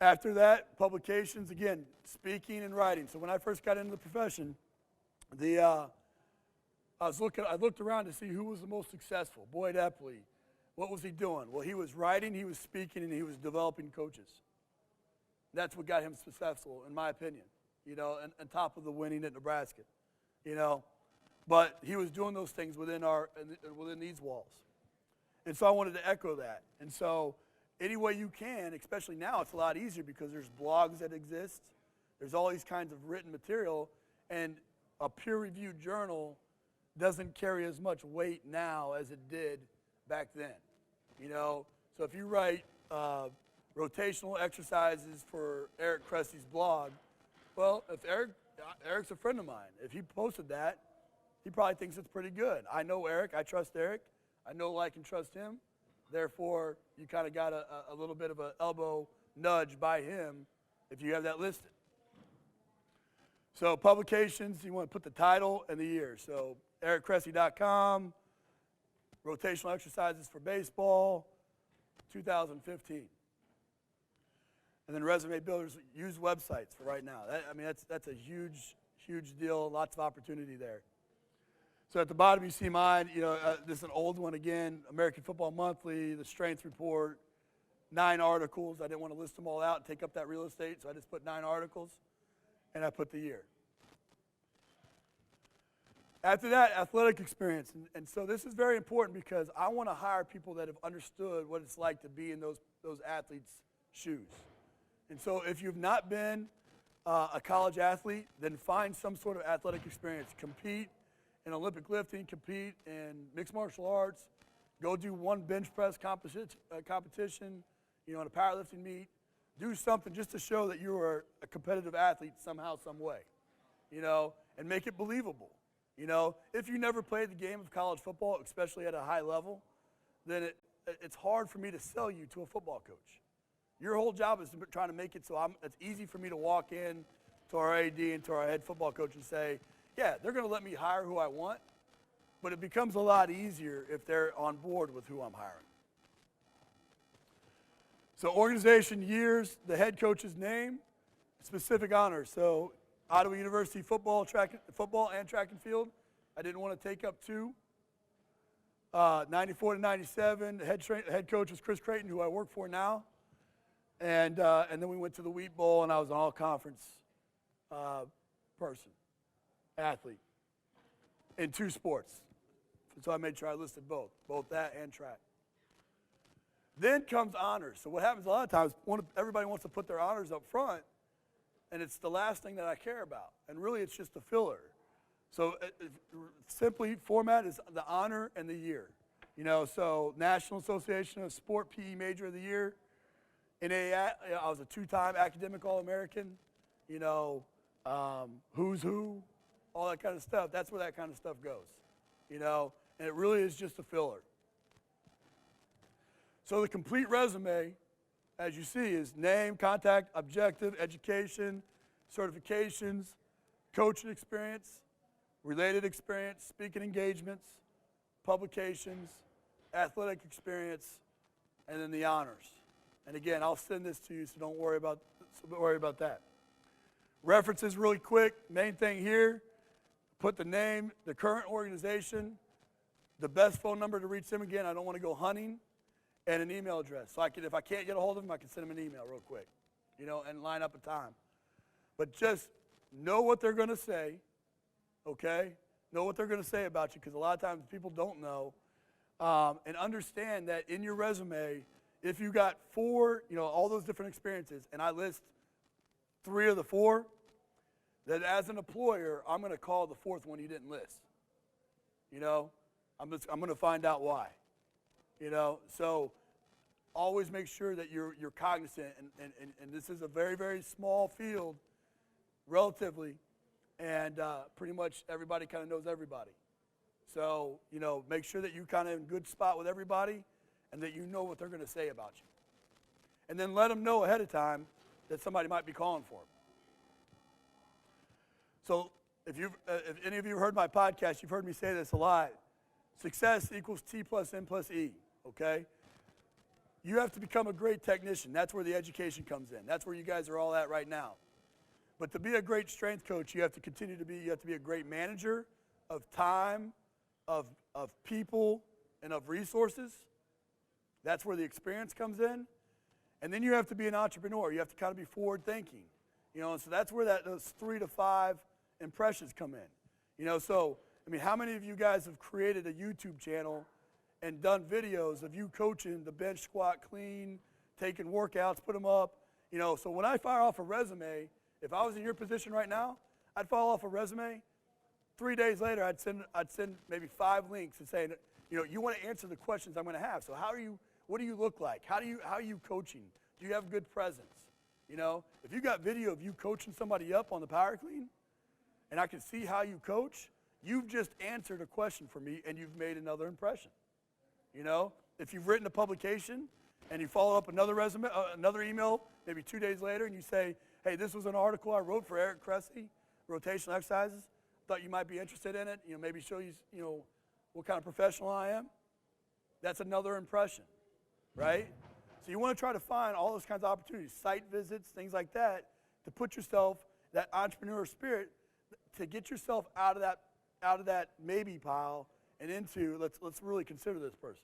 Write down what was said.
After that, publications, again, speaking and writing. So when I first got into the profession, I looked around to see who was the most successful. Boyd Epley, what was he doing? Well, he was writing, he was speaking, and he was developing coaches. That's what got him successful, in my opinion, on top of the winning at Nebraska, But he was doing those things within these walls. And so I wanted to echo that. And so any way you can, especially now, it's a lot easier because there's blogs that exist. There's all these kinds of written material, and a peer-reviewed journal doesn't carry as much weight now as it did back then. So if you write rotational exercises for Eric Cressy's blog, well, if Eric's a friend of mine. If he posted that, he probably thinks it's pretty good. I know Eric. I trust Eric. I know, like, and trust him. Therefore, you kind of got a little bit of an elbow nudge by him if you have that listed. So publications, you want to put the title and the year. So ericcressy.com, rotational exercises for baseball, 2015. And then resume builders use websites for right now. That's a huge, huge deal. Lots of opportunity there. So at the bottom you see mine. This is an old one again. American Football Monthly, the Strength Report, 9 articles. I didn't want to list them all out and take up that real estate, so I just put 9 articles, and I put the year. After that, athletic experience. And so this is very important because I want to hire people that have understood what it's like to be in those athletes' shoes. And so if you've not been a college athlete, then find some sort of athletic experience. Compete in Olympic lifting, compete in mixed martial arts, go do one bench press competition, in a powerlifting meet. Do something just to show that you are a competitive athlete somehow, some way, and make it believable. If you never played the game of college football, especially at a high level, then it's hard for me to sell you to a football coach. Your whole job is trying to make it so it's easy for me to walk in to our AD and to our head football coach and say, yeah, they're going to let me hire who I want, but it becomes a lot easier if they're on board with who I'm hiring. So organization, years, the head coach's name, specific honors. So Ottawa University football and track and field. I didn't want to take up 2. 94 to 97, the head coach was Chris Creighton, who I work for now. And then we went to the Wheat Bowl, and I was an all-conference person, athlete, in 2 sports. So I made sure I listed both that and track. Then comes honors. So what happens a lot of times, everybody wants to put their honors up front, and it's the last thing that I care about. And really, it's just a filler. So simply, format is the honor and the year. So National Association of Sport PE Major of the Year. NAA, I was a 2-time academic All-American. Who's who, all that kind of stuff. That's where that kind of stuff goes. And it really is just a filler. So the complete resume, as you see, is name, contact, objective, education, certifications, coaching experience, related experience, speaking engagements, publications, athletic experience, and then the honors. And again, I'll send this to you, so don't worry about that. References really quick. Main thing here, put the name, the current organization, the best phone number to reach them. Again, I don't want to go hunting, and an email address. So if I can't get a hold of them, I can send them an email real quick, and line up a time. But just know what they're going to say, okay? Know what they're going to say about you, because a lot of times people don't know. And understand that in your resume, if you got 4, all those different experiences, and I list 3 of the 4, that as an employer, I'm going to call the 4th one you didn't list. I'm going to find out why. So always make sure that you're cognizant, and this is a very, very small field, relatively, and pretty much everybody kind of knows everybody. So, make sure that you kind of in a good spot with everybody, and that you know what they're going to say about you. And then let them know ahead of time that somebody might be calling for them. So if any of you have heard my podcast, you've heard me say this a lot. Success equals T plus N plus E, okay? You have to become a great technician. That's where the education comes in. That's where you guys are all at right now. But to be a great strength coach, you have to be a great manager of time, of people, and of resources. That's where the experience comes in. And then you have to be an entrepreneur. You have to kind of be forward thinking. And so that's where those 3 to 5 impressions come in. So, how many of you guys have created a YouTube channel and done videos of you coaching the bench, squat, clean, taking workouts, put them up? So when I fire off a resume, if I was in your position right now, I'd fire off a resume. 3 days later, I'd send maybe 5 links and saying, you want to answer the questions I'm going to have. So what do you look like? How are you coaching? Do you have good presence? If you got video of you coaching somebody up on the power clean, and I can see how you coach, you've just answered a question for me, and you've made another impression. If you've written a publication and you follow up another resume, another email, maybe 2 days later, and you say, hey, this was an article I wrote for Eric Cressy, rotational exercises. Thought you might be interested in it. Maybe show you, what kind of professional I am. That's another impression, right? So you want to try to find all those kinds of opportunities, site visits, things like that, to put yourself, that entrepreneur spirit, to get yourself out of that maybe pile and into let's really consider this person.